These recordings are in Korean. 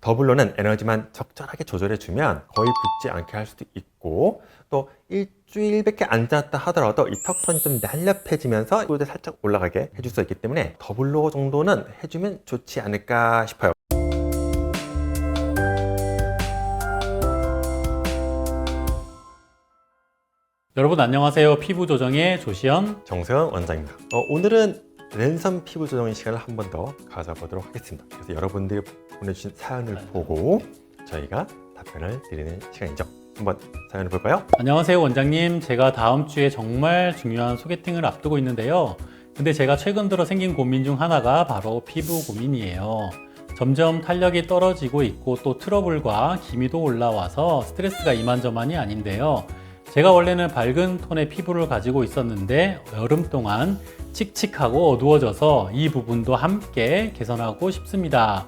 더블로는 에너지만 적절하게 조절해주면 거의 붓지 않게 할 수도 있고, 또 일주일밖에 안 잤다 하더라도 이 턱선이 좀 날렵해지면서 꿀도 살짝 올라가게 해줄 수 있기 때문에 더블로 정도는 해주면 좋지 않을까 싶어요. 여러분 안녕하세요. 피부 조정의 조시현. 정세현 원장입니다. 오늘은 랜선 피부 조정 시간을 한 번 더 가져보도록 하겠습니다. 그래서 여러분들이 보내주신 사연을 보고 저희가 답변을 드리는 시간이죠. 한번 사연을 볼까요? 안녕하세요 원장님. 제가 다음 주에 정말 중요한 소개팅을 앞두고 있는데요. 근데 제가 최근 들어 생긴 고민 중 하나가 바로 피부 고민이에요. 점점 탄력이 떨어지고 있고 또 트러블과 기미도 올라와서 스트레스가 이만저만이 아닌데요. 제가 원래는 밝은 톤의 피부를 가지고 있었는데 여름 동안 칙칙하고 어두워져서 이 부분도 함께 개선하고 싶습니다.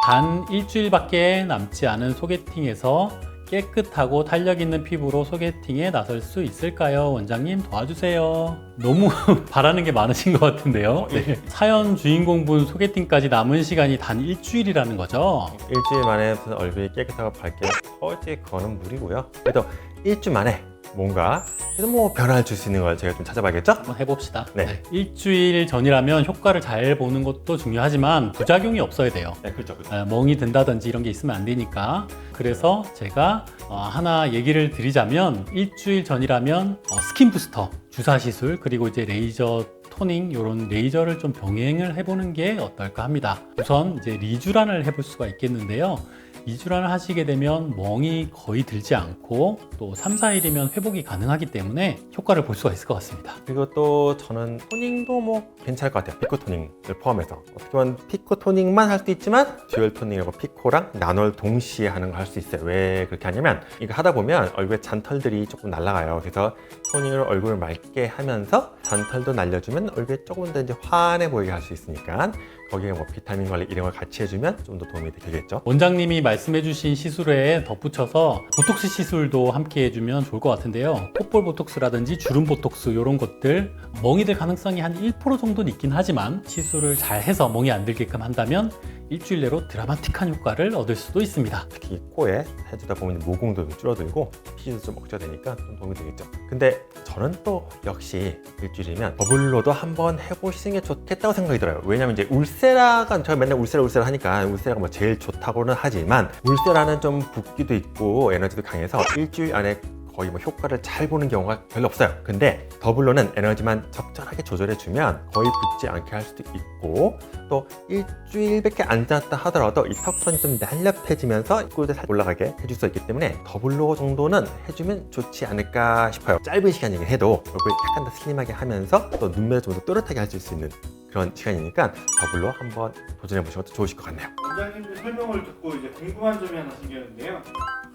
단 일주일밖에 남지 않은 소개팅에서 깨끗하고 탄력 있는 피부로 소개팅에 나설 수 있을까요? 원장님 도와주세요. 너무 바라는 게 많으신 것 같은데요. 네. 사연 주인공분 소개팅까지 남은 시간이 단 일주일이라는 거죠. 일주일 만에 얼굴이 깨끗하고 밝게 솔직히 그거는 무리고요. 그래도 일주일 만에 뭔가 그래서 뭐 변화를 줄 수 있는 걸 제가 좀 찾아봐야겠죠? 한번 해봅시다. 네. 일주일 전이라면 효과를 잘 보는 것도 중요하지만 부작용이 없어야 돼요. 네, 그렇죠. 멍이 든다든지 이런 게 있으면 안 되니까. 그래서 제가 하나 얘기를 드리자면 일주일 전이라면 스킨 부스터, 주사 시술, 그리고 이제 레이저 토닝, 이런 레이저를 좀 병행을 해보는 게 어떨까 합니다. 우선 이제 리쥬란을 해볼 수가 있겠는데요. 리쥬란을 하시게 되면 멍이 거의 들지 않고 또 3, 4일이면 회복이 가능하기 때문에 효과를 볼 수가 있을 것 같습니다. 그리고 또 저는 토닝도 뭐 괜찮을 것 같아요. 피코 토닝을 포함해서. 어떻게 보면 피코 토닝만 할 수도 있지만 듀얼 토닝이라고 피코랑 나놀 동시에 하는 걸 할 수 있어요. 왜 그렇게 하냐면 이거 하다 보면 얼굴에 잔털들이 조금 날아가요. 그래서 토닝으로 얼굴을 맑게 하면서 잔털도 날려주면 얼굴에 조금 더 이제 환해 보이게 할 수 있으니까 거기에 뭐 비타민 관리 이런 걸 같이 해주면 좀 더 도움이 되겠죠. 원장님이 말씀해주신 시술에 덧붙여서 보톡스 시술도 함께 해주면 좋을 것 같은데요. 콧볼 보톡스라든지 주름 보톡스 이런 것들 멍이 들 가능성이 한 1% 정도는 있긴 하지만 시술을 잘 해서 멍이 안 들게끔 한다면 일주일 내로 드라마틱한 효과를 얻을 수도 있습니다. 특히 코에 해주다 보면 모공도 좀 줄어들고 피지도 좀 억제되니까 좀 도움이 되겠죠. 근데 저는 또 역시 일주일이면 버블로도 한번 해보시는 게 좋겠다고 생각이 들어요. 왜냐면 이제 울세라가 제가 맨날 울세라 하니까 울세라가 뭐 제일 좋다고는 하지만 울세라는 좀 붓기도 있고 에너지도 강해서 일주일 안에 거의 뭐 효과를 잘 보는 경우가 별로 없어요. 근데 더블로는 에너지만 적절하게 조절해주면 거의 붓지 않게 할 수도 있고, 또 일주일밖에 안 잤다 하더라도 이 턱선이 좀 날렵해지면서 꿀도 살짝 올라가게 해줄 수 있기 때문에 더블로 정도는 해주면 좋지 않을까 싶어요. 짧은 시간이긴 해도 얼굴 약간 더 슬림하게 하면서 또 눈매를 좀 더 또렷하게 해줄 수 있는 그런 시간이니까 더블로 한번 도전해 보시는 것도 좋으실 것 같네요. 원장님들 설명을 듣고 이제 궁금한 점이 하나 생겼는데요.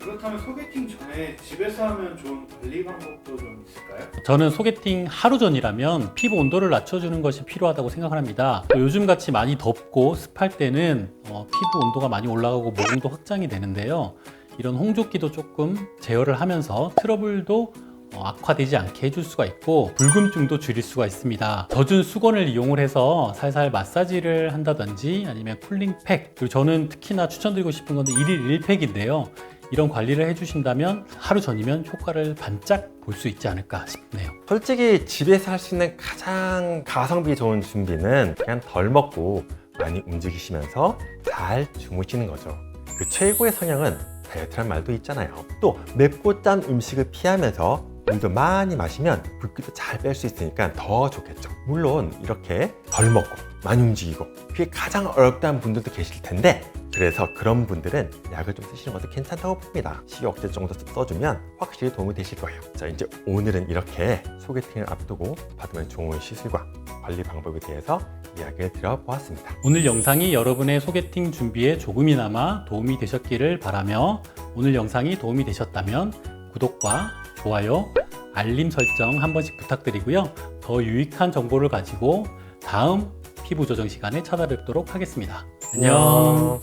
그렇다면 소개팅 전에 집에서 하면 좋은 관리 방법도 좀 있을까요? 저는 소개팅 하루 전이라면 피부 온도를 낮춰주는 것이 필요하다고 생각을 합니다. 또 요즘같이 많이 덥고 습할 때는 피부 온도가 많이 올라가고 모공도 확장이 되는데요. 이런 홍조기도 조금 제어를 하면서 트러블도 악화되지 않게 해줄 수가 있고 불금증도 줄일 수가 있습니다. 젖은 수건을 이용을 해서 살살 마사지를 한다든지 아니면 쿨링팩, 그리고 저는 특히나 추천드리고 싶은 건 1일 1팩인데요. 이런 관리를 해주신다면 하루 전이면 효과를 반짝 볼 수 있지 않을까 싶네요. 솔직히 집에서 할 수 있는 가장 가성비 좋은 준비는 그냥 덜 먹고 많이 움직이시면서 잘 주무시는 거죠. 그 최고의 성향은 다이어트란 말도 있잖아요. 또 맵고 짠 음식을 피하면서 물도 많이 마시면 붓기도 잘 뺄 수 있으니까 더 좋겠죠. 물론 이렇게 덜 먹고 많이 움직이고 그게 가장 어렵다는 분들도 계실 텐데, 그래서 그런 분들은 약을 좀 쓰시는 것도 괜찮다고 봅니다. 식욕 억제 정도 써주면 확실히 도움이 되실 거예요. 자, 이제 오늘은 이렇게 소개팅을 앞두고 받으면 좋은 시술과 관리 방법에 대해서 이야기를 드려보았습니다. 오늘 영상이 여러분의 소개팅 준비에 조금이나마 도움이 되셨기를 바라며, 오늘 영상이 도움이 되셨다면 구독과 좋아요, 알림 설정 한 번씩 부탁드리고요. 더 유익한 정보를 가지고 다음 피부 조정 시간에 찾아뵙도록 하겠습니다. 안녕.